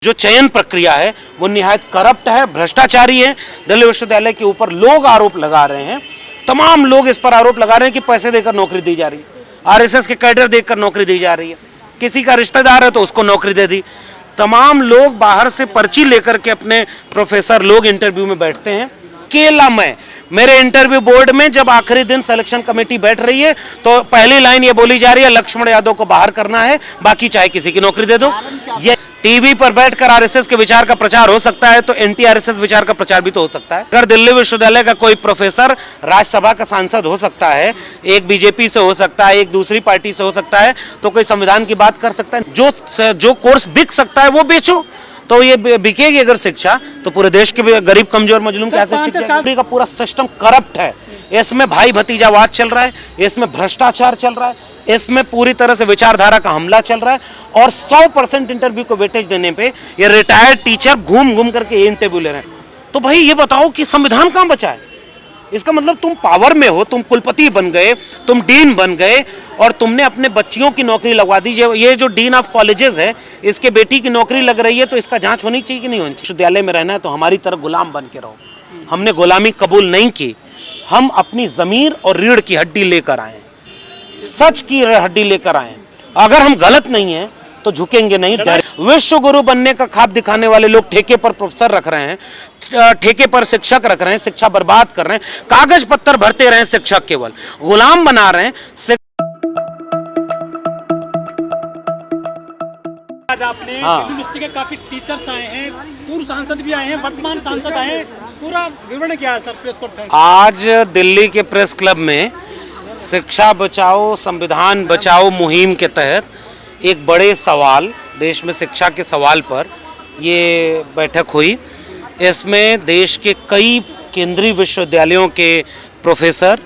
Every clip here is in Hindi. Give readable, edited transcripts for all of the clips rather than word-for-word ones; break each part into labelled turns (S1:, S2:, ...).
S1: जो चयन प्रक्रिया है वो निहायत करप्ट है, भ्रष्टाचारी है। दिल्ली विश्वविद्यालय के ऊपर लोग आरोप लगा रहे हैं, तमाम लोग इस पर आरोप लगा रहे हैं कि पैसे देकर नौकरी दी जा रही है, आरएसएस के कैडर देकर नौकरी दी जा रही है, किसी का रिश्तेदार है तो उसको नौकरी दे दी। तमाम लोग बाहर से पर्ची लेकर के अपने प्रोफेसर लोग इंटरव्यू में बैठते हैं। अकेला मैं, मेरे इंटरव्यू बोर्ड में जब आखिरी दिन सिलेक्शन कमेटी बैठ रही है तो पहली लाइन ये बोली जा रही है, लक्ष्मण यादव को बाहर करना है, बाकी चाहे किसी की नौकरी दे दो। ये टीवी पर बैठकर आरएसएस के विचार का प्रचार हो सकता है तो एंटी आरएसएस विचार का प्रचार भी तो हो सकता है। अगर दिल्ली विश्वविद्यालय का कोई प्रोफेसर राज्यसभा का सांसद हो सकता है, एक बीजेपी से हो सकता है, एक दूसरी पार्टी से हो सकता है, तो कोई संविधान की बात कर सकता है। जो कोर्स बिक सकता है वो बेचो। तो ये बिकेगी अगर शिक्षा, तो पूरे देश के गरीब कमजोर मजलूम कैसे? का पूरा सिस्टम करप्ट है, इसमें भाई भतीजावाद चल रहा है, इसमें भ्रष्टाचार चल रहा है, इसमें पूरी तरह से विचारधारा का हमला चल रहा है और 100% इंटरव्यू को वेटेज देने पे ये रिटायर्ड टीचर घूम घूम करके इंटरव्यू ले रहे हैं। तो भाई ये बताओ कि संविधान कहां बचा है? इसका मतलब तुम पावर में हो, तुम कुलपति बन गए, तुम डीन बन गए और तुमने अपने बच्चियों की नौकरी लगवा दी। ये जो डीन ऑफ कॉलेजेस है, इसके बेटी की नौकरी लग रही है तो इसका जांच होनी चाहिए कि नहीं होनी चाहिए? विश्वविद्यालय में रहना है तो हमारी तरह गुलाम बन के रहो। हमने गुलामी कबूल नहीं की, हम अपनी जमीर और रीढ़ की हड्डी लेकर आए, सच की हड्डी लेकर आए। अगर हम गलत नहीं है तो झुकेंगे नहीं। विश्व गुरु बनने का ख्वाब दिखाने वाले लोग ठेके पर प्रोफेसर रख रहे हैं, ठेके पर शिक्षक रख रहे हैं, शिक्षा बर्बाद कर रहे हैं, कागज पत्थर भरते रहे शिक्षक, केवल गुलाम बना रहे हैं।
S2: आज आपने यूनिवर्सिटी के काफी टीचर्स आए हैं, पूर्व सांसद भी आए हैं, वर्तमान सांसद आए हैं, पूरा विवरण क्या है सर प्रेस कॉन्फ्रेंस? आज
S1: दिल्ली के प्रेस क्लब में शिक्षा बचाओ संविधान बचाओ मुहिम के तहत एक बड़े सवाल, देश में शिक्षा के सवाल पर ये बैठक हुई। इसमें देश के कई केंद्रीय विश्वविद्यालयों के प्रोफेसर,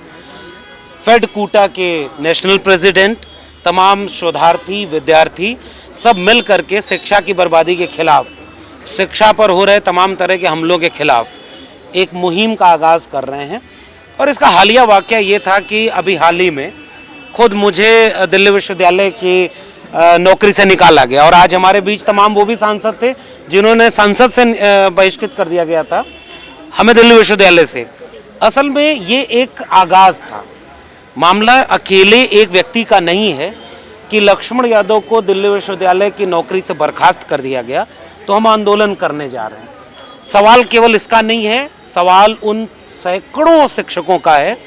S1: फेड कूटा के नेशनल प्रेसिडेंट, तमाम शोधार्थी, विद्यार्थी सब मिल करके शिक्षा की बर्बादी के खिलाफ, शिक्षा पर हो रहे तमाम तरह के हमलों के खिलाफ एक मुहिम का आगाज़ कर रहे हैं। और इसका हालिया वाक़या ये था कि अभी हाल ही में खुद मुझे दिल्ली विश्वविद्यालय की नौकरी से निकाला गया और आज हमारे बीच तमाम वो भी सांसद थे जिन्होंने संसद से बहिष्कृत कर दिया गया था हमें दिल्ली विश्वविद्यालय से। असल में ये एक आगाज़ था, मामला अकेले एक व्यक्ति का नहीं है कि लक्ष्मण यादव को दिल्ली विश्वविद्यालय की नौकरी से बर्खास्त कर दिया गया तो हम आंदोलन करने जा रहे हैं। सवाल केवल इसका नहीं है, सवाल उन सैकड़ों शिक्षकों का है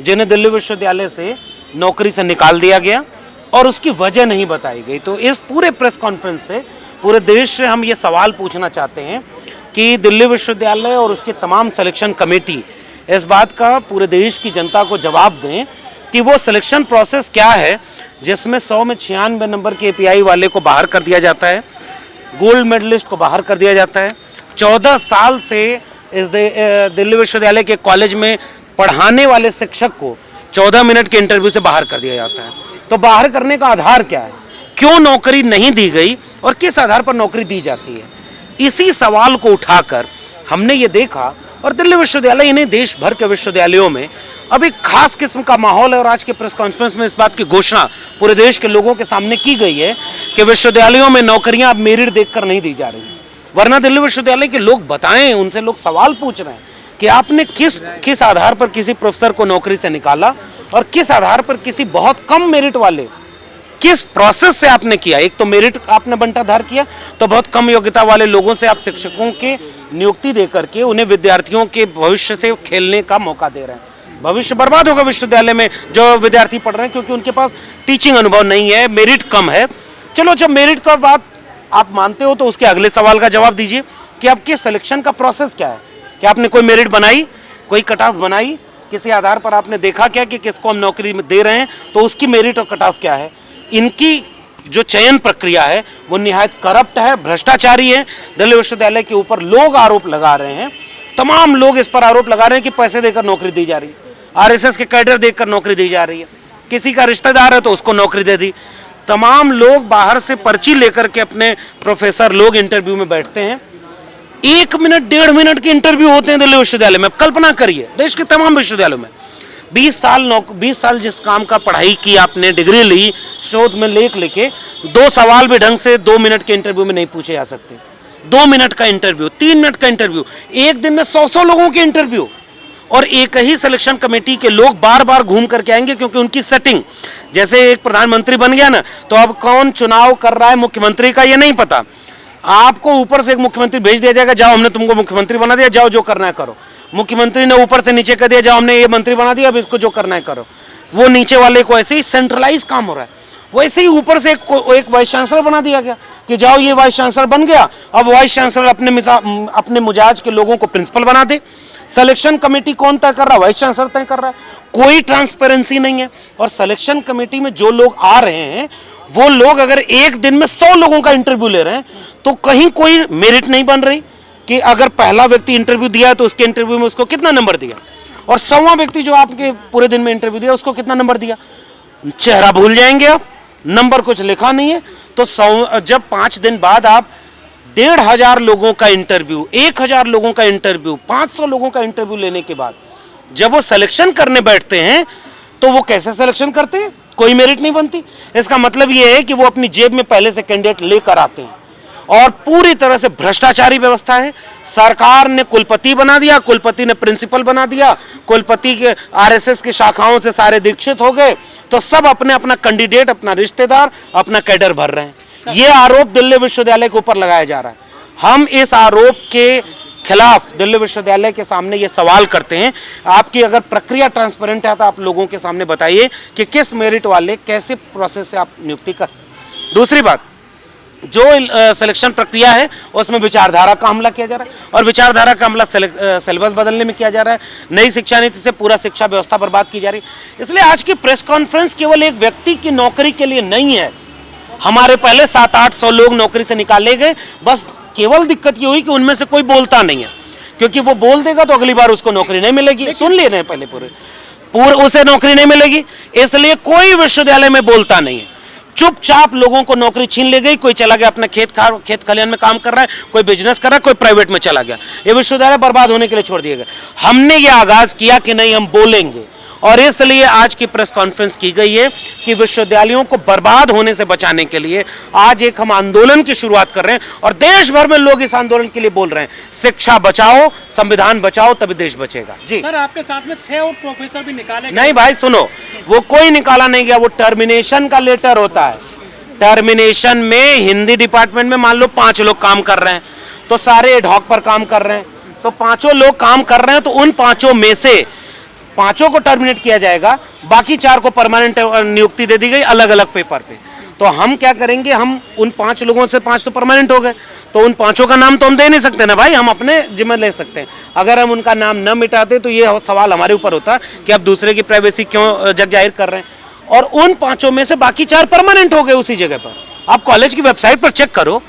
S1: जिन्हें दिल्ली विश्वविद्यालय से नौकरी से निकाल दिया गया और उसकी वजह नहीं बताई गई। तो इस पूरे प्रेस कॉन्फ्रेंस से पूरे देश से हम ये सवाल पूछना चाहते हैं कि दिल्ली विश्वविद्यालय और उसके तमाम सिलेक्शन कमेटी इस बात का पूरे देश की जनता को जवाब दें कि वो सिलेक्शन प्रोसेस क्या है जिसमें 100 में 96 नंबर के एपीआई वाले को बाहर कर दिया जाता है, गोल्ड मेडलिस्ट को बाहर कर दिया जाता है। 14 साल से इस दिल्ली विश्वविद्यालय के कॉलेज में पढ़ाने वाले शिक्षक को 14 मिनट के इंटरव्यू से बाहर कर दिया जाता है। तो बाहर करने का आधार क्या है? क्यों नौकरी नहीं दी गई और किस आधार पर नौकरी दी जाती है? इसी सवाल को उठाकर हमने ये देखा और दिल्ली विश्वविद्यालय इन्हें देश भर के विश्वविद्यालयों में अब एक खास किस्म का माहौल है। और आज के प्रेस कॉन्फ्रेंस में इस बात की घोषणा पूरे देश के लोगों के सामने की गई है कि विश्वविद्यालयों में नौकरियां अब मेरिट देखकर नहीं दी जा रही, वरना दिल्ली विश्वविद्यालय के लोग बताएं, उनसे लोग सवाल पूछ रहे हैं कि आपने किस आधार पर किसी प्रोफेसर को नौकरी से निकाला और किस आधार पर किसी बहुत कम मेरिट वाले, किस प्रोसेस से आपने किया? एक तो मेरिट आपने बंटाधार किया, तो बहुत कम योग्यता वाले लोगों से आप शिक्षकों के नियुक्ति दे करके उन्हें विद्यार्थियों के भविष्य से खेलने का मौका दे रहे हैं। भविष्य बर्बाद होगा विश्वविद्यालय में जो विद्यार्थी पढ़ रहे हैं क्योंकि उनके पास टीचिंग अनुभव नहीं है, मेरिट कम है। चलो, जब मेरिट का बात आप मानते हो तो उसके अगले सवाल का जवाब दीजिए कि आपके सिलेक्शन का प्रोसेस क्या है? कि आपने कोई मेरिट बनाई, कोई कट ऑफ बनाई, किसी आधार पर आपने देखा क्या कि किसको हम नौकरी में दे रहे हैं तो उसकी मेरिट और कट ऑफ क्या है? इनकी जो चयन प्रक्रिया है वो निहायत करप्ट है, भ्रष्टाचारी है। दिल्ली विश्वविद्यालय के ऊपर लोग आरोप लगा रहे हैं, तमाम लोग इस पर आरोप लगा रहे हैं कि पैसे देकर नौकरी दी जा रही है, आरएसएस के कैडर देकर नौकरी दी जा रही है, किसी का रिश्तेदार है तो उसको नौकरी दे दी। तमाम लोग बाहर से पर्ची लेकर के अपने प्रोफेसर लोग इंटरव्यू में बैठते हैं। 1 मिनट 1.5 मिनट के इंटरव्यू होते हैं दिल्ली विश्वविद्यालय में। कल्पना करिए, देश के तमाम विश्वविद्यालयों में 20 साल जिस काम का पढ़ाई की आपने, डिग्री ली, शोध में लेख लिखे, 2 सवाल भी ढंग से 2 मिनट के इंटरव्यू में नहीं पूछे जा सकते। 2 मिनट का इंटरव्यू, 3 मिनट का इंटरव्यू, एक दिन में 100 लोगों के इंटरव्यू, और एक ही सिलेक्शन कमेटी के लोग बार बार घूम करके आएंगे, क्योंकि उनकी सेटिंग, जैसे एक प्रधानमंत्री बन गया ना, तो अब कौन चुनाव कर रहा है मुख्यमंत्री का ये नहीं पता, आपको ऊपर से एक मुख्यमंत्री भेज दिया जाएगा, जाओ हमने तुमको मुख्यमंत्री बना दिया, जाओ जो करना है करो। मुख्यमंत्री ने ऊपर से नीचे कर दिया, जाओ हमने ये मंत्री बना दिया, अब इसको जो करना है करो। वो नीचे वाले को ऐसे ही सेंट्रलाइज काम हो रहा है। वैसे ही ऊपर से एक वाइस चांसलर बना दिया गया कि जाओ ये वाइस चांसलर बन गया, अब वाइस चांसलर अपने मिजाज के लोगों को प्रिंसिपल बना दे। सिलेक्शन कमेटी कौन तय कर रहा है? वाइस चांसलर तय कर रहा है। कोई ट्रांसपेरेंसी नहीं है। और सिलेक्शन कमेटी में जो लोग आ रहे हैं वो लोग अगर एक दिन में 100 लोगों का इंटरव्यू ले रहे हैं तो कहीं कोई मेरिट नहीं बन रही कि अगर पहला व्यक्ति इंटरव्यू दिया है तो उसके इंटरव्यू में उसको कितना नंबर दिया, और 100वां व्यक्ति जो आपके पूरे दिन में इंटरव्यू दिया उसको कितना नंबर दिया। चेहरा भूल जाएंगे आप, नंबर कुछ लिखा नहीं है। तो जब 5 दिन बाद आप 1,500 लोगों का इंटरव्यू, 1,000 लोगों का इंटरव्यू, 500 लोगों का इंटरव्यू लेने के बाद जब वो सिलेक्शन करने बैठते हैं तो वो कैसे सिलेक्शन करते हैं? कोई मेरिट नहीं बनती। इसका मतलब ये है कि वो अपनी जेब में पहले से कैंडिडेट लेकर आते हैं, और पूरी तरह से भ्रष्टाचारी व्यवस्था है। सरकार ने कुलपति बना दिया, कुलपति ने प्रिंसिपल बना दिया, कुलपति के आरएसएस की शाखाओं से सारे दीक्षित हो गए, तो सब अपने अपना कैंडिडेट, अपना रिश्तेदार, अपना कैडर भर रहे हैं। ये आरोप दिल्ली विश्वविद्यालय के ऊपर लगाया जा रहा है। हम इस आरोप के खिलाफ दिल्ली विश्वविद्यालय के सामने ये सवाल करते हैं, आपकी अगर प्रक्रिया ट्रांसपेरेंट है तो आप लोगों के सामने बताइए कि किस मेरिट वाले कैसे प्रोसेस से आप नियुक्ति कर। दूसरी बात, जो सिलेक्शन प्रक्रिया है उसमें विचारधारा का हमला किया जा रहा है, और विचारधारा का हमला सिलेबस बदलने में किया जा रहा है। नई शिक्षा नीति से पूरा शिक्षा व्यवस्था बर्बाद की जा रही है। इसलिए आज की प्रेस कॉन्फ्रेंस केवल एक व्यक्ति की नौकरी के लिए नहीं है। हमारे पहले 700-800 लोग नौकरी से निकाले गए, बस केवल दिक्कत ये हुई कि उनमें से कोई बोलता नहीं है, क्योंकि वो बोल देगा तो अगली बार उसको नौकरी नहीं मिलेगी। सुन ले रहे हैं पहले पूरे उसे नौकरी नहीं मिलेगी, इसलिए कोई विश्वविद्यालय में बोलता नहीं है। चुपचाप लोगों को नौकरी छीन ली गई। कोई चला गया अपना खेत खलियान में काम कर रहा है, कोई बिजनेस कर रहा है, कोई प्राइवेट में चला गया। ये विश्वविद्यालय बर्बाद होने के लिए छोड़ दिए गए। हमने ये आगाज किया कि नहीं, हम बोलेंगे, और इसलिए आज की प्रेस कॉन्फ्रेंस की गई है कि विश्वविद्यालयों को बर्बाद होने से बचाने के लिए आज एक हम आंदोलन की शुरुआत कर रहे हैं, और देश भर में लोग इस आंदोलन के लिए बोल रहे हैं, शिक्षा बचाओ, संविधान बचाओ, तभी देश बचेगा। जी
S2: सर, आपके साथ में 6 और प्रोफेसर भी निकाले गए।
S1: नहीं भाई सुनो, वो कोई निकाला नहीं गया, वो टर्मिनेशन का लेटर होता है। टर्मिनेशन में हिंदी डिपार्टमेंट में मान लो 5 लोग काम कर रहे हैं, तो सारे एडहॉक पर काम कर रहे हैं, तो 5 लोग काम कर रहे हैं, तो उन 5 में से 5 को टर्मिनेट किया जाएगा, बाकी 4 को परमानेंट नियुक्ति दे दी गई अलग अलग पेपर पे। तो हम क्या करेंगे, हम उन 5 लोगों से 5 तो परमानेंट हो गए, तो उन 5 का नाम तो हम दे नहीं सकते ना भाई, हम अपने जिम्मे ले सकते हैं। अगर हम उनका नाम न मिटाते तो ये सवाल हमारे ऊपर होता कि आप दूसरे की प्राइवेसी क्यों जग जाहिर कर रहे हैं। और उन 5 में से बाकी 4 परमानेंट हो गए उसी जगह पर। आप कॉलेज की वेबसाइट पर चेक करो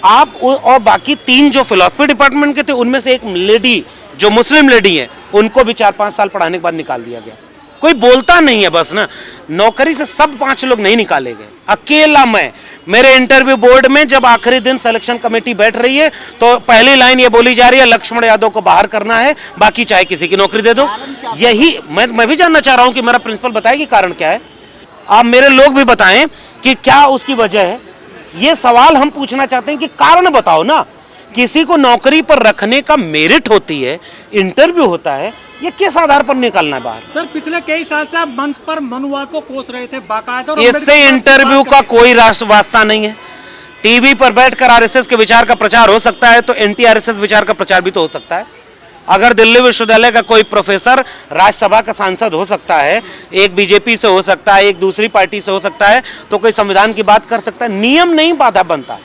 S1: आप, और बाकी 3 जो फिलॉसफी डिपार्टमेंट के थे उनमें से एक लेडी जो मुस्लिम लेडी है, उनको भी 4-5 साल पढ़ाने के बाद निकाल दिया गया। कोई बोलता नहीं है बस ना। नौकरी से सब 5 लोग नहीं निकाले गए, अकेला मैं। मेरे इंटरव्यू बोर्ड में जब आखिरी दिन सिलेक्शन कमेटी बैठ रही है तो पहली लाइन ये बोली जा रही है, लक्ष्मण यादव को बाहर करना है, बाकी चाहे किसी की नौकरी दे दो। यही मैं भी जानना चाह रहा हूं कि मेरा प्रिंसिपल बताएगी कारण क्या है। आप मेरे लोग भी बताएं कि क्या उसकी वजह है। ये सवाल हम पूछना चाहते हैं कि कारण बताओ ना। किसी को नौकरी पर रखने का मेरिट होती है, इंटरव्यू होता है, ये किस आधार पर निकालना है बाहर?
S2: सर, पिछले कई साल से आप मंच पर मनुवाद को कोस रहे थे बाकायदा।
S1: इससे इंटरव्यू का कोई वास्ता नहीं है। टीवी पर बैठकर आरएसएस के विचार का प्रचार हो सकता है तो एंटी आरएसएस विचार का प्रचार भी तो हो सकता है। अगर दिल्ली विश्वविद्यालय का कोई प्रोफेसर राज्यसभा का सांसद हो सकता है, एक बीजेपी से हो सकता है, एक दूसरी पार्टी से हो सकता है, तो कोई संविधान की बात कर सकता है। नियम नहीं बाधा बनता।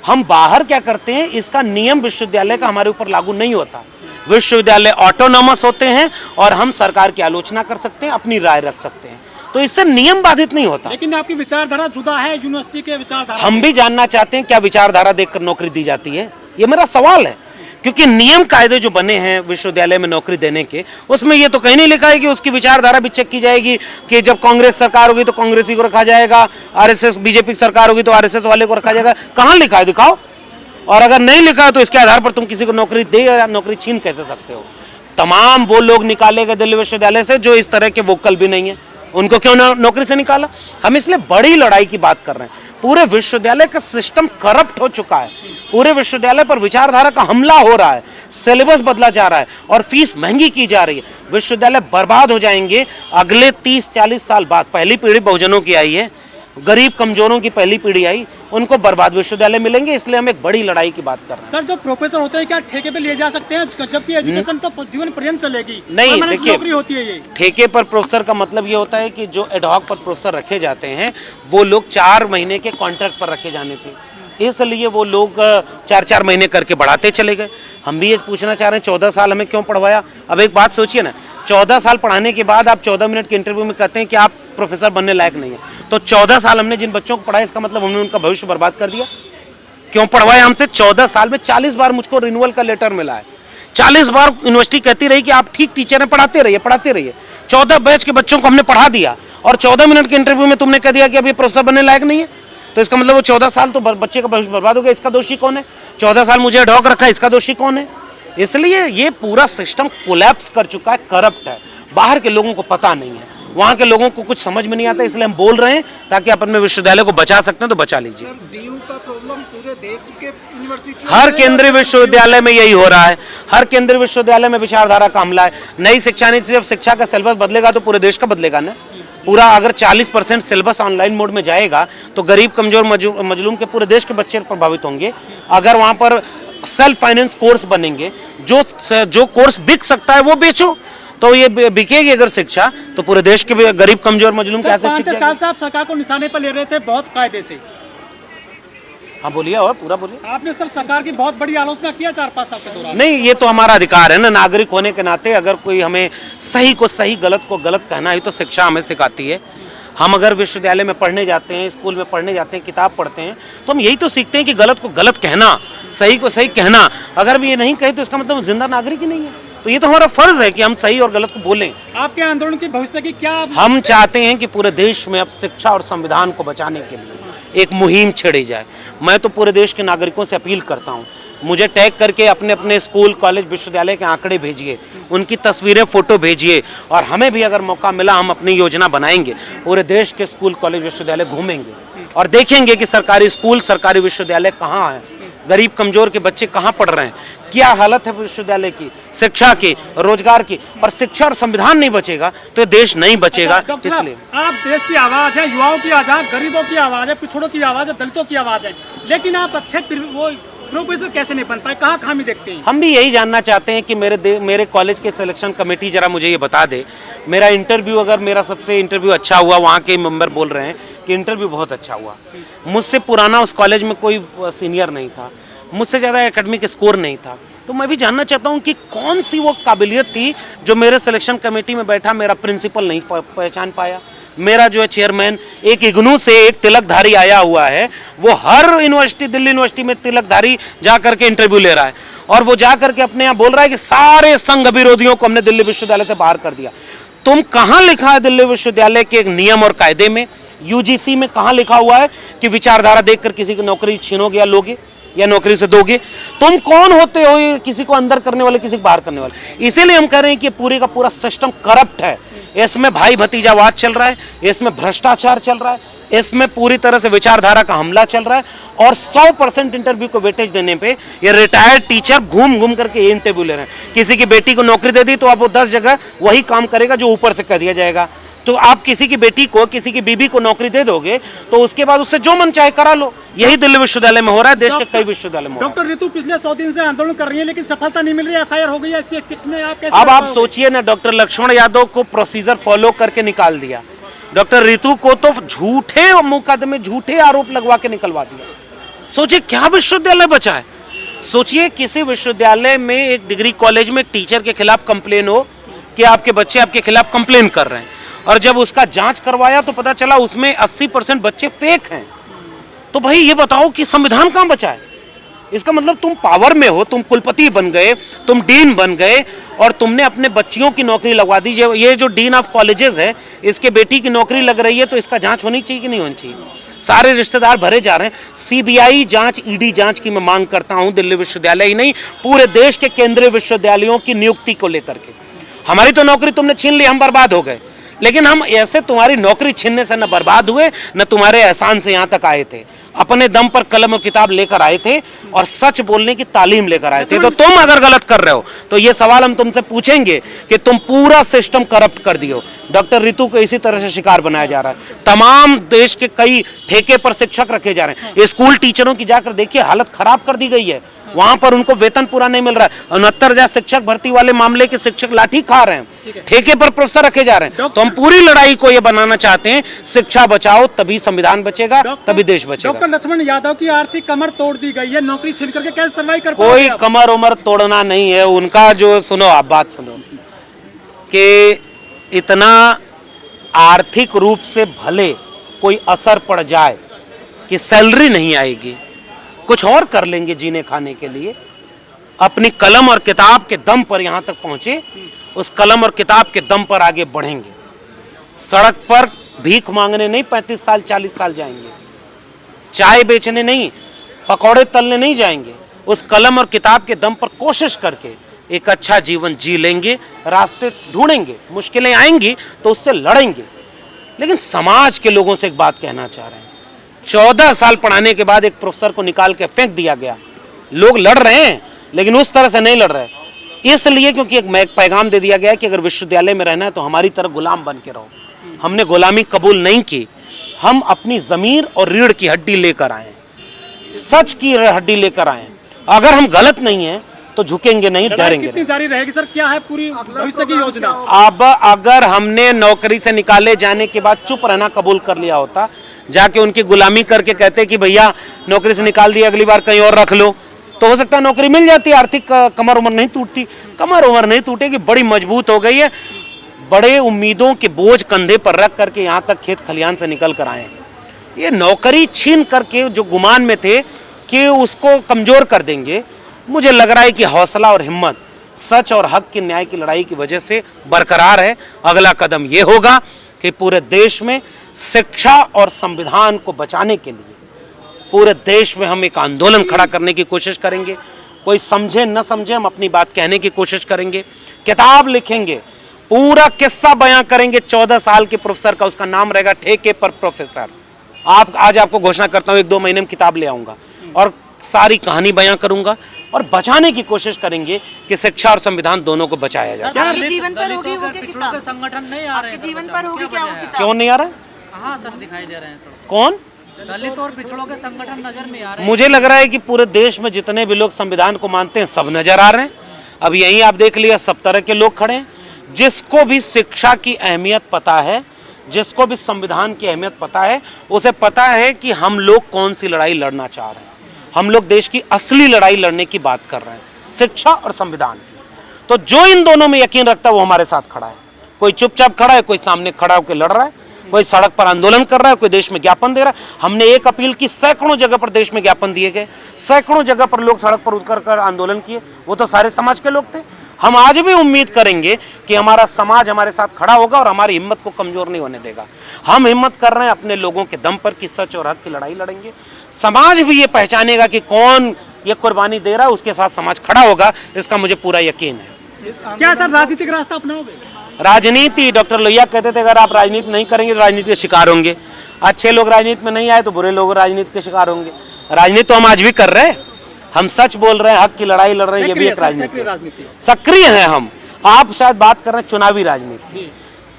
S1: हम बाहर क्या करते हैं, इसका नियम विश्वविद्यालय का हमारे ऊपर लागू नहीं होता। विश्वविद्यालय ऑटोनॉमस होते हैं और हम सरकार की आलोचना कर सकते हैं, अपनी राय रख सकते हैं, तो इससे नियम बाधित नहीं होता।
S2: लेकिन आपकी विचारधारा जुदा है यूनिवर्सिटी के विचारधारा।
S1: हम भी जानना चाहते हैं क्या विचारधारा देखकर नौकरी दी जाती है, ये मेरा सवाल है। क्योंकि नियम कायदे जो बने हैं विश्वविद्यालय में नौकरी देने के, उसमें ये तो कहीं नहीं लिखा है कि उसकी विचारधारा भी चेक की जाएगी कि जब कांग्रेस सरकार होगी तो कांग्रेसी को रखा जाएगा, आरएसएस बीजेपी की सरकार होगी तो आरएसएस वाले को रखा जाएगा। कहाँ लिखा है, दिखाओ। और अगर नहीं लिखा है तो इसके आधार पर तुम किसी को नौकरी दे या नौकरी छीन कैसे सकते हो? तमाम वो लोग निकाले गए दिल्ली विश्वविद्यालय से जो इस तरह के वोकल भी नहीं है, उनको क्यों नौकरी से निकाला? हम इसलिए बड़ी लड़ाई की बात कर रहे हैं। पूरे विश्वविद्यालय का सिस्टम करप्ट हो चुका है, पूरे विश्वविद्यालय पर विचारधारा का हमला हो रहा है, सिलेबस बदला जा रहा है और फीस महंगी की जा रही है। विश्वविद्यालय बर्बाद हो जाएंगे अगले 30-40 साल बाद। पहली पीढ़ी बहुजनों की आई है, गरीब कमजोरों की पहली पीढ़ी आई, उनको बर्बाद विश्वविद्यालय मिलेंगे। इसलिए हम एक बड़ी लड़ाई की बात कर रहे हैं।
S2: सर, जो प्रोफेसर होते हैं क्या ठेके पे लिए जा सकते हैं, जबकि एजुकेशन तो जीवन पर्यंत चलेगी?
S1: नहीं, देखिए,
S2: नौकरी होती है ये।
S1: ठेके पर प्रोफेसर का मतलब ये होता है कि जो एडहॉक पर प्रोफेसर रखे जाते हैं वो लोग 4 महीने के कॉन्ट्रैक्ट पर रखे जाने थे, इसलिए वो लोग 4-4 महीने करके बढ़ाते चले गए। हम भी ये पूछना चाह रहे हैं 14 साल हमें क्यों पढ़वाया? अब एक बात सोचिए ना, 14 साल पढ़ाने के बाद आप 14 मिनट के इंटरव्यू में कहते हैं कि आप प्रोफेसर बनने लायक नहीं है, तो 14 साल हमने जिन बच्चों को पढ़ाया इसका मतलब हमने उनका भविष्य बर्बाद कर दिया। क्यों पढ़वाया हमसे? 14 साल में 40 बार मुझको रिन्यूअल का लेटर मिला है, 40 बार यूनिवर्सिटी कहती रही कि आप ठीक टीचर हैं, पढ़ाते रहिए। 14 बैच के बच्चों को हमने पढ़ा दिया और 14 मिनट के इंटरव्यू में तुमने कह दिया कि अब ये प्रोफेसर बनने लायक नहीं है, तो इसका मतलब वो 14 साल तो बच्चे का भविष्य बर्बाद हो गया। इसका दोषी कौन है? 14 साल मुझे एडहॉक रखा, इसका दोषी कौन है? इसलिए ये पूरा सिस्टम कोलैप्स कर चुका है, करप्ट है। बाहर के लोगों को पता नहीं है, वहाँ के लोगों को कुछ समझ में नहीं आता, इसलिए हम बोल रहे हैं ताकि आप अपने विश्वविद्यालय को बचा सकते हैं तो बचा लीजिए।
S2: डीयू का प्रॉब्लम पूरे देश के यूनिवर्सिटी,
S1: हर केंद्रीय विश्वविद्यालय में यही हो रहा है, हर केंद्रीय विश्वविद्यालय में विचारधारा का हमला है। नई शिक्षा नीति से जब शिक्षा का सिलेबस बदलेगा तो पूरे देश का बदलेगा ना। पूरा अगर 40% सिलेबस ऑनलाइन मोड में जाएगा तो गरीब कमजोर मजलूम के पूरे देश के बच्चे प्रभावित होंगे। अगर वहाँ पर सेल्फ फाइनेंस कोर्स बनेंगे, जो कोर्स बिक सकता है वो बेचो, तो ये बिकेगी अगर शिक्षा, तो पूरे देश के गरीब कमजोर मजलूम क्या
S2: 5 साल से आप सरकार को निशाने पर ले रहे थे बहुत कायदे से।
S1: हाँ बोलिए, और पूरा बोलिए।
S2: आपने सर सरकार की बहुत बड़ी आलोचना किया 4-5 साल के दौरान।
S1: नहीं, ये तो हमारा अधिकार है ना, नागरिक होने के नाते अगर कोई हमें सही को सही, गलत को गलत कहना है तो शिक्षा हमें सिखाती है। हम अगर विश्वविद्यालय में पढ़ने जाते हैं, स्कूल में पढ़ने जाते हैं, किताब पढ़ते हैं, तो हम यही तो सीखते हैं कि गलत को गलत कहना, सही को सही कहना। अगर भी ये नहीं कहे तो इसका मतलब जिंदा नागरिक ही नहीं है। तो ये तो हमारा फर्ज है कि हम सही और गलत को बोलें।
S2: आपके आंदोलन की भविष्य की क्या?
S1: हम चाहते हैं कि पूरे देश में अब शिक्षा और संविधान को बचाने के लिए एक मुहिम छेड़ी जाए। मैं तो पूरे देश के नागरिकों से अपील करता हूँ, मुझे टैग करके अपने अपने स्कूल, कॉलेज, विश्वविद्यालय के आंकड़े भेजिए, उनकी तस्वीरें, फोटो भेजिए, और हमें भी अगर मौका मिला हम अपनी योजना बनाएंगे, पूरे देश के स्कूल, कॉलेज, विश्वविद्यालय घूमेंगे और देखेंगे कि सरकारी स्कूल, सरकारी विश्वविद्यालय कहाँ है, गरीब कमजोर के बच्चे कहाँ पढ़ रहे हैं, क्या हालत है विश्वविद्यालय की, शिक्षा की, रोजगार की। और शिक्षा और संविधान नहीं बचेगा तो देश नहीं बचेगा। इसलिए
S2: आप देश की आवाज है, युवाओं की आवाज, गरीबों की आवाज है, पिछड़ों की आवाज है, दलितों की आवाज है, लेकिन आप अच्छे वो प्रोफेसर कैसे नहीं बन पाए? कहाँ खामी देखते हैं?
S1: हम भी यही जानना चाहते हैं कि मेरे कॉलेज के सिलेक्शन कमेटी जरा मुझे ये बता दे। मेरा इंटरव्यू, अगर मेरा सबसे इंटरव्यू अच्छा हुआ, वहाँ के मेंबर बोल रहे हैं कि इंटरव्यू बहुत अच्छा हुआ। मुझसे पुराना उस कॉलेज में कोई सीनियर नहीं था, मुझसे ज़्यादा एकेडमिक स्कोर नहीं था, तो मैं भी जानना चाहता हूँ कि कौन सी वो काबिलियत थी जो मेरे सिलेक्शन कमेटी में बैठा मेरा प्रिंसिपल नहीं पहचान पाया। मेरा जो है चेयरमैन एक इग्नू से एक तिलकधारी आया हुआ है, वो हर यूनिवर्सिटी, दिल्ली यूनिवर्सिटी में तिलकधारी जा करके इंटरव्यू ले रहा है, और वो जा करके अपने यहाँ बोल रहा है कि सारे संघ विरोधियों को हमने दिल्ली विश्वविद्यालय से बाहर कर दिया। तुम कहाँ लिखा है दिल्ली विश्वविद्यालय के एक नियम और कायदे में, यूजीसी में कहाँ लिखा हुआ है कि विचारधारा देखकर किसी की नौकरी छीनोगे या लोगे या नौकरी से दोगे? तुम कौन होते हो ये किसी को अंदर करने वाले, किसी को बाहर करने वाले? इसीलिए हम कह रहे हैं कि पूरे का पूरा सिस्टम करप्ट है। इसमें भाई भतीजावाद चल रहा है, इसमें भ्रष्टाचार चल रहा है, इसमें पूरी तरह से विचारधारा का हमला चल रहा है, और 100% इंटरव्यू को वेटेज देने पे ये रिटायर्ड टीचर घूम घूम करके ये इंटरव्यू ले रहे हैं। किसी की बेटी को नौकरी दे दी तो अब वो 10 जगह वही काम करेगा जो ऊपर से कह दिया जाएगा। तो आप किसी की बेटी को, किसी की बीबी को नौकरी दे दोगे तो उसके बाद उससे जो मन चाहे करा लो। यही दिल्ली विश्वविद्यालय में हो रहा है, देश के कई विश्वविद्यालय में।
S2: डॉक्टर ऋतु पिछले 100 दिन से आंदोलन कर रही है लेकिन सफलता नहीं मिल रही है, FIR हो गई है इससे में, आप कैसे?
S1: अब आप सोचिए ना, डॉक्टर लक्ष्मण यादव को प्रोसीजर फॉलो करके निकाल दिया, डॉक्टर ऋतु को तो झूठे मुकदमे, झूठे आरोप लगवा के निकलवा दिया। सोचिए क्या विश्वविद्यालय बचा है। सोचिए किसी विश्वविद्यालय में, एक डिग्री कॉलेज में एक टीचर के खिलाफ कंप्लेन हो कि आपके बच्चे आपके खिलाफ कंप्लेन कर रहे हैं, और जब उसका जांच करवाया तो पता चला उसमें 80% बच्चे फेक हैं। तो भाई ये बताओ कि संविधान कहाँ बचा है? इसका मतलब तुम पावर में हो, तुम कुलपति बन गए, तुम डीन बन गए, और तुमने अपने बच्चियों की नौकरी लगवा दी। ये जो डीन ऑफ कॉलेजेस है, इसके बेटी की नौकरी लग रही है, तो इसका जांच होनी चाहिए कि नहीं होनी चाहिए? सारे रिश्तेदार भरे जा रहे हैं। CBI जांच, ED जांच की मैं मांग करता हूं, दिल्ली विश्वविद्यालय ही नहीं, पूरे देश के केंद्रीय विश्वविद्यालयों की नियुक्ति को लेकर के। हमारी तो नौकरी तुमने छीन ली, हम बर्बाद हो गए, लेकिन हम ऐसे तुम्हारी नौकरी छीनने से न बर्बाद हुए, न तुम्हारे एहसान से यहाँ तक आए थे। अपने दम पर कलम और किताब लेकर आए थे और सच बोलने की तालीम लेकर आए थे। तो तुम अगर गलत कर रहे हो तो ये सवाल हम तुमसे पूछेंगे कि तुम पूरा सिस्टम करप्ट कर दियो। डॉक्टर रितु को इसी तरह से शिकार बनाया जा रहा है। तमाम देश के कई ठेके पर शिक्षक रखे जा रहे हैं। स्कूल टीचरों की जाकर देखिए हालत खराब कर दी गई है। वहां पर उनको वेतन पूरा नहीं मिल रहा है। 69,000 शिक्षक भर्ती वाले मामले के शिक्षक लाठी खा रहे हैं, ठेके पर प्रोफेसर रखे जा रहे हैं। तो हम पूरी लड़ाई को ये बनाना चाहते हैं, शिक्षा बचाओ तभी संविधान बचेगा, तभी देश बचेगा।
S2: डॉक्टर लक्ष्मण यादव की आर्थिक कमर तोड़ दी गई है, नौकरी छीन करके कैसे सर्वाइव कर
S1: कोई कमर उमर तोड़ना नहीं है उनका। जो सुनो, आप बात सुनो कि इतना आर्थिक रूप से भले कोई असर पड़ जाए कि सैलरी नहीं आएगी, कुछ और कर लेंगे जीने खाने के लिए। अपनी कलम और किताब के दम पर यहां तक पहुंचे, उस कलम और किताब के दम पर आगे बढ़ेंगे। सड़क पर भीख मांगने नहीं 35 साल 40 साल जाएंगे, चाय बेचने नहीं, पकौड़े तलने नहीं जाएंगे। उस कलम और किताब के दम पर कोशिश करके एक अच्छा जीवन जी लेंगे। रास्ते ढूंढेंगे, मुश्किलें आएंगी तो उससे लड़ेंगे। लेकिन समाज के लोगों से एक बात कहना चाह रहे हैं, 14 साल पढ़ाने के बाद एक प्रोफेसर को निकाल के फेंक दिया गया। लोग लड़ रहे हैं लेकिन उस तरह से नहीं लड़ रहे, इसलिए क्योंकि एक पैगाम दे दिया गया कि अगर विश्वविद्यालय में रहना है तो हमारी तरह गुलाम बन के रहो। हमने गुलामी कबूल नहीं की, हम अपनी जमीर और रीढ़ की हड्डी लेकर आए, सच की हड्डी लेकर आए। अगर हम गलत नहीं है तो झुकेंगे नहीं, डरेंगे।
S2: कितनी जारी रहेगी सर, क्या है पूरी भविष्य की योजना?
S1: अब अगर हमने नौकरी से निकाले जाने के बाद चुप रहना कबूल कर लिया होता, जाके उनकी गुलामी करके कहते कि भैया नौकरी से निकाल दिया, अगली बार कहीं और रख लो, तो हो सकता है नौकरी मिल जाती, आर्थिक कमर उमर नहीं टूटती। कमर उमर नहीं टूटेगी, बड़ी मजबूत हो गई है। बड़े उम्मीदों के बोझ कंधे पर रख करके यहाँ तक खेत खलियान से निकल कर आए। ये नौकरी छीन करके जो गुमान में थे कि उसको कमजोर कर देंगे, मुझे लग रहा है कि हौसला और हिम्मत सच और हक की न्याय की लड़ाई की वजह से बरकरार है। अगला कदम ये होगा कि पूरे देश में शिक्षा और संविधान को बचाने के लिए पूरे देश में हम एक आंदोलन खड़ा करने की कोशिश करेंगे। कोई समझे न समझे, हम अपनी बात कहने की कोशिश करेंगे, किताब लिखेंगे, पूरा किस्सा बयां करेंगे 14 साल के प्रोफेसर का। उसका नाम रहेगा ठेके पर प्रोफेसर। आज आपको घोषणा करता हूं 1-2 महीने में किताब ले आऊंगा और सारी कहानी बयां करूंगा और बचाने की कोशिश करेंगे कि शिक्षा और संविधान दोनों को बचाया जा सके।
S3: आपके जीवन पर होगी वो किताब?
S2: संगठन नहीं आ रहे,
S3: आपके जीवन पर होगी क्या वो किताब?
S1: क्यों नहीं आ रहा?
S2: कहाँ सर दिखाई दे रहे हैं सर?
S1: कौन?
S2: दलित और पिछड़ों के संगठन नजर नहीं आ रहे।
S1: मुझे लग रहा है कि पूरे देश में जितने भी लोग संविधान को मानते हैं सब नजर आ रहे हैं। अब यहीं आप देख लिया, सब तरह के लोग खड़े हैं। जिसको भी शिक्षा की अहमियत पता है, जिसको भी संविधान की अहमियत पता है, उसे पता है कि हम लोग कौन सी लड़ाई लड़ना चाह रहे हैं। हम लोग देश की असली लड़ाई लड़ने की बात कर रहे हैं, शिक्षा और संविधान की। तो जो इन दोनों में यकीन रखता है वो हमारे साथ खड़ा है। कोई चुपचाप खड़ा है, कोई सामने खड़ा होकर लड़ रहा है, कोई सड़क पर आंदोलन कर रहा है, कोई देश में ज्ञापन दे रहा है। हमने एक अपील की, सैकड़ों जगह पर देश में ज्ञापन दिए गए, सैकड़ों जगह पर लोग सड़क पर उतर कर आंदोलन किए। वो तो सारे समाज के लोग थे। हम आज भी उम्मीद करेंगे कि हमारा समाज हमारे साथ खड़ा होगा और हमारी हिम्मत को कमजोर नहीं होने देगा। हम हिम्मत कर रहे हैं अपने लोगों के दम पर कि सच और हक की लड़ाई लड़ेंगे। समाज भी ये पहचानेगा कि कौन ये कुर्बानी दे रहा है, उसके साथ समाज खड़ा होगा, इसका मुझे पूरा यकीन है।
S2: क्या सर राजनीतिक रास्ता अपनाओगे?
S1: राजनीति, डॉक्टर लोहिया कहते थे अगर आप राजनीति नहीं करेंगे तो राजनीति के शिकार होंगे। अच्छे लोग राजनीति में नहीं आए तो बुरे लोग राजनीति के शिकार होंगे। राजनीति तो हम आज भी कर रहे हैं, हम सच बोल रहे हैं, हक की लड़ाई लड़ रहे हैं, ये भी एक राजनीति है। सक्रिय हैं हम। आप शायद बात कर रहे हैं चुनावी राजनीति।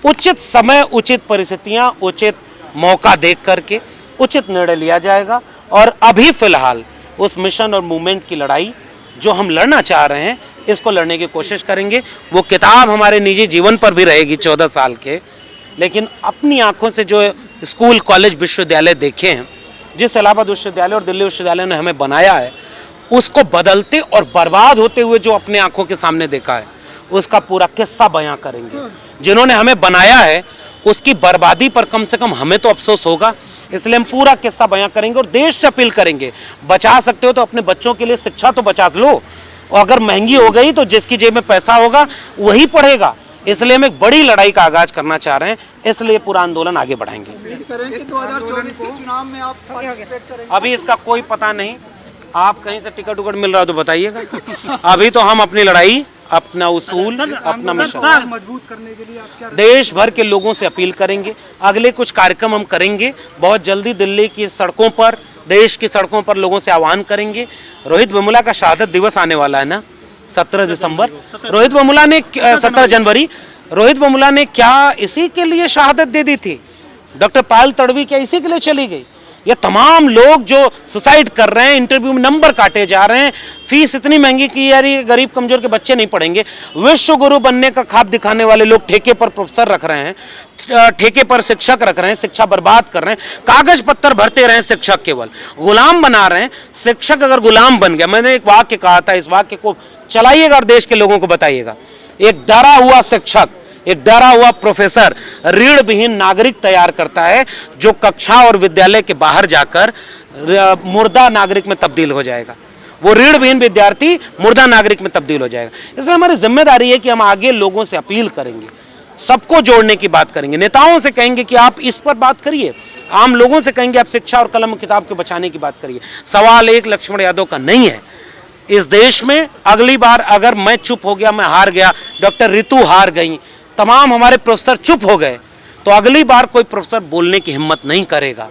S1: उचित समय, उचित परिस्थितियां, उचित मौका देख करके उचित निर्णय लिया जाएगा। और अभी फिलहाल उस मिशन और मूवमेंट की लड़ाई जो हम लड़ना चाह रहे हैं, इसको लड़ने की कोशिश करेंगे। वो किताब हमारे निजी जीवन पर भी रहेगी 14 साल के, लेकिन अपनी आंखों से जो स्कूल, कॉलेज, विश्वविद्यालय देखे हैं, जिस इलाहाबाद विश्वविद्यालय और दिल्ली विश्वविद्यालय ने हमें बनाया है, उसको बदलते और बर्बाद होते हुए जो अपने आंखों के सामने देखा है, उसका पूरा किस्सा बयां करेंगे। जिन्होंने हमें बनाया है उसकी बर्बादी पर कम से कम हमें तो अफसोस होगा, इसलिए हम पूरा किस्सा बयां करेंगे और देश से अपील करेंगे, बचा सकते हो तो अपने बच्चों के लिए शिक्षा तो बचा लो, और अगर महंगी हो गई तो जिसकी जेब में पैसा होगा वही पढ़ेगा। इसलिए हम एक बड़ी लड़ाई का आगाज करना चाह रहे हैं, इसलिए पूरा आंदोलन आगे बढ़ाएंगे।
S2: 2024 के चुनाव में आप पार्टिसिपेट करेंगे?
S1: अभी इसका कोई पता नहीं, आप कहीं से टिकट उकट मिल रहा हो तो बताइएगा। अभी तो हम अपनी लड़ाई अपना उसूल, अपना मिशन।
S2: मजबूत करने के लिए आप क्या
S1: देश भर के लोगों से अपील करेंगे। अगले कुछ कार्यक्रम हम करेंगे बहुत जल्दी। दिल्ली की सड़कों पर, देश की सड़कों पर लोगों से आह्वान करेंगे। रोहित वेमुला का शहादत दिवस आने वाला है ना, 17 दिसंबर। रोहित वेमुला ने 17 जनवरी रोहित वेमुला ने क्या इसी के लिए शहादत दे दी थी? डॉक्टर पायल तड़वी क्या इसी के लिए चली गई? ये तमाम लोग जो सुसाइड कर रहे हैं, इंटरव्यू में नंबर काटे जा रहे हैं, फीस इतनी महंगी की जा रही है, गरीब कमजोर के बच्चे नहीं पढ़ेंगे। विश्व गुरु बनने का ख्वाब दिखाने वाले लोग ठेके पर प्रोफेसर रख रहे हैं, ठेके पर शिक्षक रख रहे हैं, शिक्षा बर्बाद कर रहे हैं, कागज पत्थर भरते रहे शिक्षक, केवल गुलाम बना रहे हैं। शिक्षक अगर गुलाम बन गया, मैंने एक वाक्य कहा था, इस वाक्य को चलाइएगा और देश के लोगों को बताइएगा। एक डरा हुआ शिक्षक, एक डरा हुआ प्रोफेसर ऋण विहीन नागरिक तैयार करता है, जो कक्षा और विद्यालय के बाहर जाकर मुर्दा नागरिक में तब्दील हो जाएगा। वो ऋण विहीन विद्यार्थी मुर्दा नागरिक में तब्दील हो जाएगा। इसलिए हमारी जिम्मेदारी है कि हम आगे लोगों से अपील करेंगे, सबको जोड़ने की बात करेंगे। नेताओं से कहेंगे कि आप इस पर बात करिए, आम लोगों से कहेंगे आप शिक्षा और कलम किताब को बचाने की बात करिए। सवाल एक लक्ष्मण यादव का नहीं है। इस देश में अगली बार अगर मैं चुप हो गया, मैं हार गया, डॉक्टर रितु हार गई, तमाम हमारे प्रोफेसर चुप हो गए, तो अगली बार कोई प्रोफेसर बोलने की हिम्मत नहीं करेगा,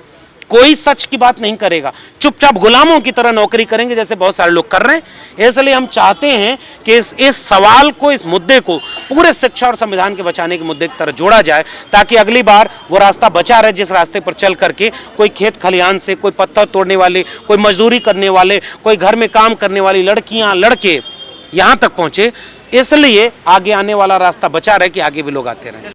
S1: कोई सच की बात नहीं करेगा, चुपचाप गुलामों की तरह नौकरी करेंगे, जैसे बहुत सारे लोग कर रहे हैं। इसलिए हम चाहते हैं कि इस सवाल को, इस मुद्दे को पूरे शिक्षा और संविधान के बचाने के मुद्दे की तरह जोड़ा जाए, ताकि अगली बार वो रास्ता बचा रहे जिस रास्ते पर चल करके कोई खेत खलिहान से, कोई पत्थर तोड़ने वाले, कोई मजदूरी करने वाले, कोई घर में काम करने वाली लड़कियां, लड़के यहाँ तक पहुँचे। इसलिए आगे आने वाला रास्ता बचा रहे कि आगे भी लोग आते रहें।